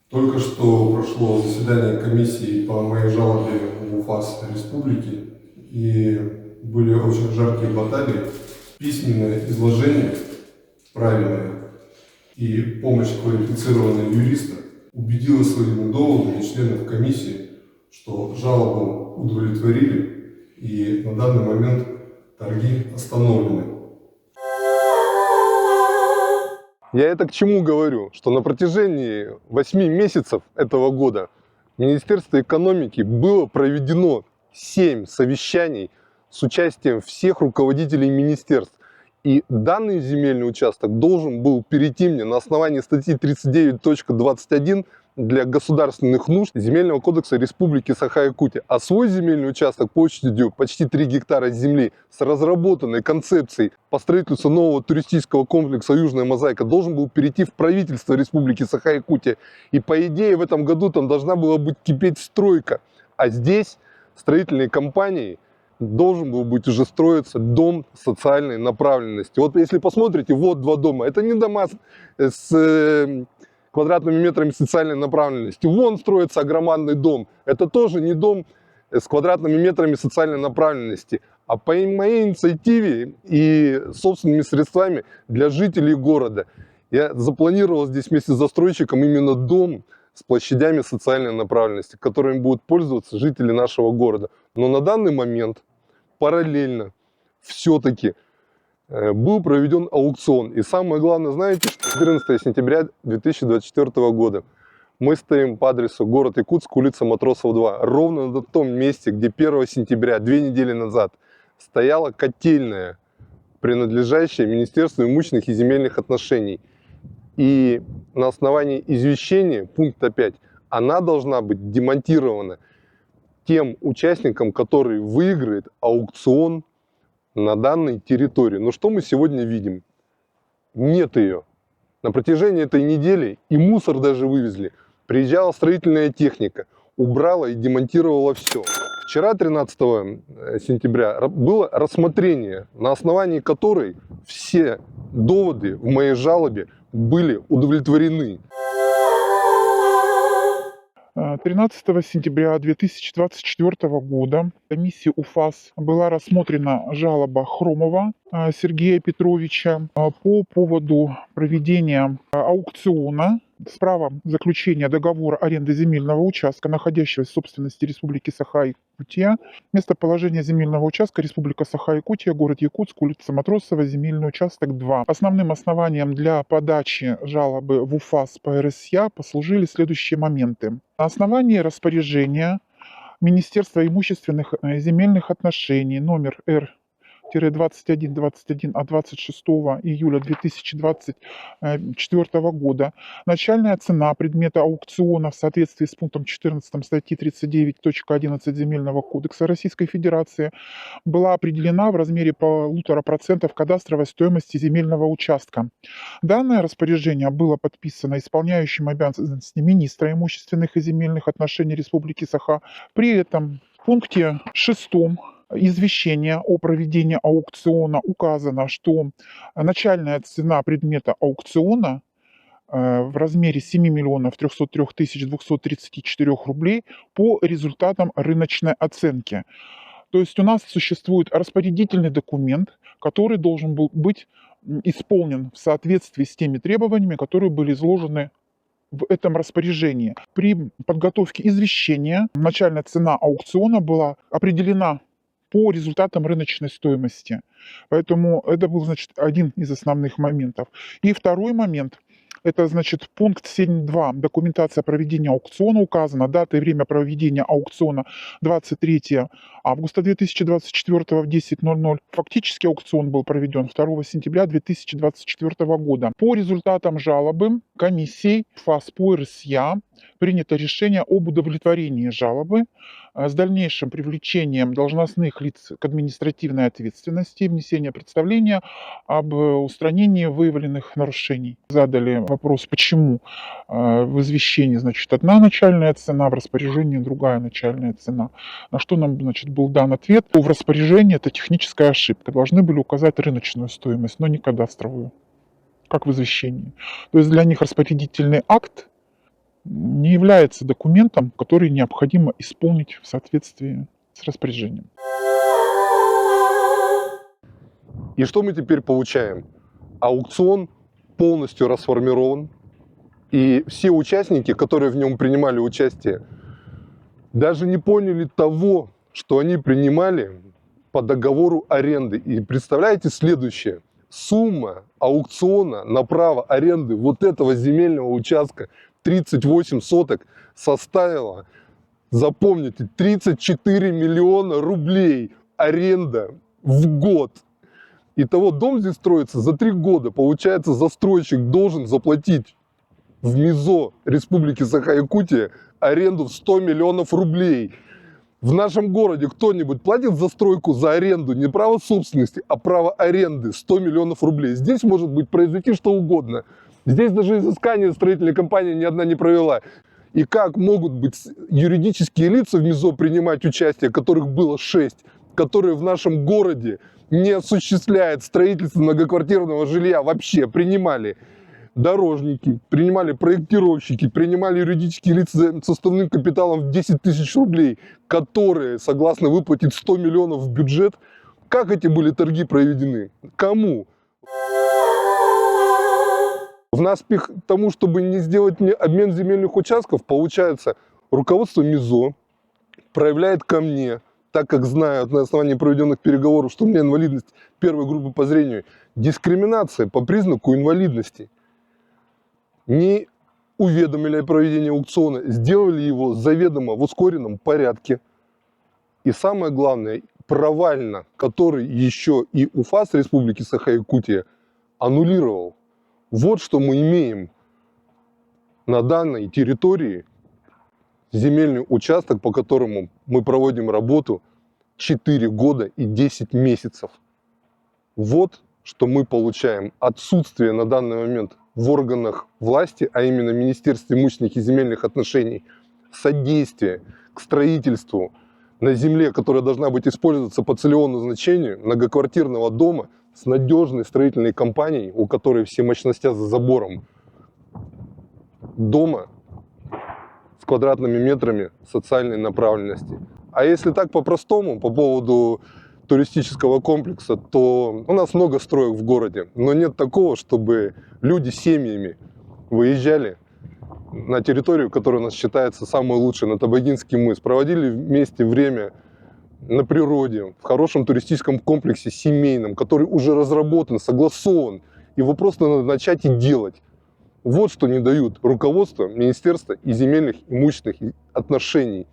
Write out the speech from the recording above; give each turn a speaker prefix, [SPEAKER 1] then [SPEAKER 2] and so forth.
[SPEAKER 1] Только что прошло заседание комиссии по моей жалобе в УФАС Республики, и были очень жаркие баталии, письменное изложение правильное и помощь квалифицированного юриста убедила своими доводами членов комиссии, что жалобу удовлетворили и на данный момент торги остановлены.
[SPEAKER 2] Я это к чему говорю? Что на протяжении 8 месяцев этого года в Министерстве экономики было проведено 7 совещаний с участием всех руководителей министерств. И данный земельный участок должен был перейти мне на основании статьи 39.21 для государственных нужд Земельного кодекса Республики Саха-Якутия. А свой земельный участок площадью почти 3 гектара земли с разработанной концепцией по строительству нового туристического комплекса «Южная мозаика» должен был перейти в правительство Республики Саха-Якутия. И по идее в этом году там должна была быть кипеть стройка. А здесь строительные компании должен был быть уже строиться дом социальной направленности. Вот если посмотрите, вот два дома. Это не дома с квадратными метрами социальной направленности. Вон строится огромный дом. Это тоже не дом с квадратными метрами социальной направленности. А по моей инициативе и собственными средствами для жителей города я запланировал здесь вместе с застройщиком именно дом с площадями социальной направленности, которыми будут пользоваться жители нашего города. Но на данный момент параллельно все-таки был проведен аукцион. И самое главное, знаете, что 14 сентября 2024 года мы стоим по адресу город Якутск, улица Матросов 2. Ровно на том месте, где 1 сентября, 2 недели назад, стояла котельная, принадлежащая Министерству имущественных и земельных отношений. И на основании извещения, пункта 5, она должна быть демонтирована тем участникам, который выиграет аукцион на данной территории. Но что мы сегодня видим? Нет ее. На протяжении этой недели и мусор даже вывезли. Приезжала строительная техника, убрала и демонтировала все. Вчера, 13 сентября, было рассмотрение, на основании которой все доводы в моей жалобе были удовлетворены.
[SPEAKER 3] 13 сентября 2024 года в комиссии УФАС была рассмотрена жалоба Хромова Сергея Петровича по поводу проведения аукциона с правом заключения договора аренды земельного участка, находящегося в собственности Республики Саха-Якутия. Местоположение земельного участка: Республика Саха-Якутия, город Якутск, улица Матросова, земельный участок 2. Основным основанием для подачи жалобы в УФАС по РСЯ послужили следующие моменты. На основании распоряжения Министерства имущественных и земельных отношений номер Р-2121 от 26 июля 2024 года начальная цена предмета аукциона в соответствии с пунктом 14 статьи 39.11 Земельного кодекса Российской Федерации была определена в размере 1,5% кадастровой стоимости земельного участка. Данное распоряжение было подписано исполняющим обязанности министра имущественных и земельных отношений Республики Саха. При этом в пункте 6 извещения о проведении аукциона указано, что начальная цена предмета аукциона в размере 7 миллионов 303 тысяч 234 рублей по результатам рыночной оценки. То есть у нас существует распорядительный документ, который должен был быть исполнен в соответствии с теми требованиями, которые были изложены в этом распоряжении. При подготовке извещения начальная цена аукциона была определена по результатам рыночной стоимости. Поэтому это был, значит, один из основных моментов. И второй момент. Это, значит, пункт 7.2. Документация проведения аукциона указана. Дата и время проведения аукциона 23 августа 2024 в 10:00. Фактически аукцион был проведен 2 сентября 2024 года. По результатам жалобы комиссией ФАС по РСЯ принято решение об удовлетворении жалобы с дальнейшим привлечением должностных лиц к административной ответственности и внесения представления об устранении выявленных нарушений. Задали вопрос, почему в извещении, значит, одна начальная цена, в распоряжении другая начальная цена. На что нам, значит, был дан ответ: в распоряжении это техническая ошибка. Должны были указать рыночную стоимость, но не кадастровую, как в извещении. То есть для них распорядительный акт не является документом, который необходимо исполнить в соответствии с распоряжением.
[SPEAKER 2] И что мы теперь получаем? Аукцион полностью расформирован, и все участники, которые в нем принимали участие, даже не поняли того, что они принимали по договору аренды. И представляете следующее. Сумма аукциона на право аренды вот этого земельного участка 38 соток составила, запомните, 34 миллиона рублей аренда в год. Итого дом здесь строится за 3 года. Получается, застройщик должен заплатить в МИЗО Республики Саха-Якутия аренду в 100 миллионов рублей. В нашем городе кто-нибудь платит за стройку, за аренду, не право собственности, а право аренды 100 миллионов рублей. Здесь может быть произойти что угодно. Здесь даже изыскание строительная компания ни одна не провела. И как могут быть юридические лица в МИЗО принимать участие, которых было 6, которые в нашем городе не осуществляют строительство многоквартирного жилья вообще, принимали дорожники, принимали проектировщики, принимали юридические лица с уставным капиталом в 10 тысяч рублей, которые согласны выплатить 100 миллионов в бюджет. Как эти были торги проведены? Кому? В наспех тому, чтобы не сделать обмен земельных участков, получается, руководство МИЗО проявляет ко мне, так как знают на основании проведенных переговоров, что у меня инвалидность первой группы по зрению, дискриминация по признаку инвалидности. Не уведомили о проведении аукциона, сделали его заведомо в ускоренном порядке. И самое главное, провально, который еще и УФАС Республики Саха-Якутия аннулировал. Вот что мы имеем на данной территории. Земельный участок, по которому мы проводим работу 4 года и 10 месяцев. Вот что мы получаем. Отсутствие на данный момент в органах власти, а именно Министерстве имущественных и земельных отношений, содействие к строительству на земле, которая должна быть использоваться по целевому назначению, многоквартирного дома с надежной строительной компанией, у которой все мощности за забором, дома с квадратными метрами социальной направленности. А если так по-простому, по поводу туристического комплекса, то у нас много строек в городе, но нет такого, чтобы люди семьями выезжали на территорию, которая у нас считается самой лучшей, на Табагинский мыс, проводили вместе время на природе, в хорошем туристическом комплексе семейном, который уже разработан, согласован, его просто надо начать и делать. Вот что не дают руководство Министерства и земельных имущественных отношений.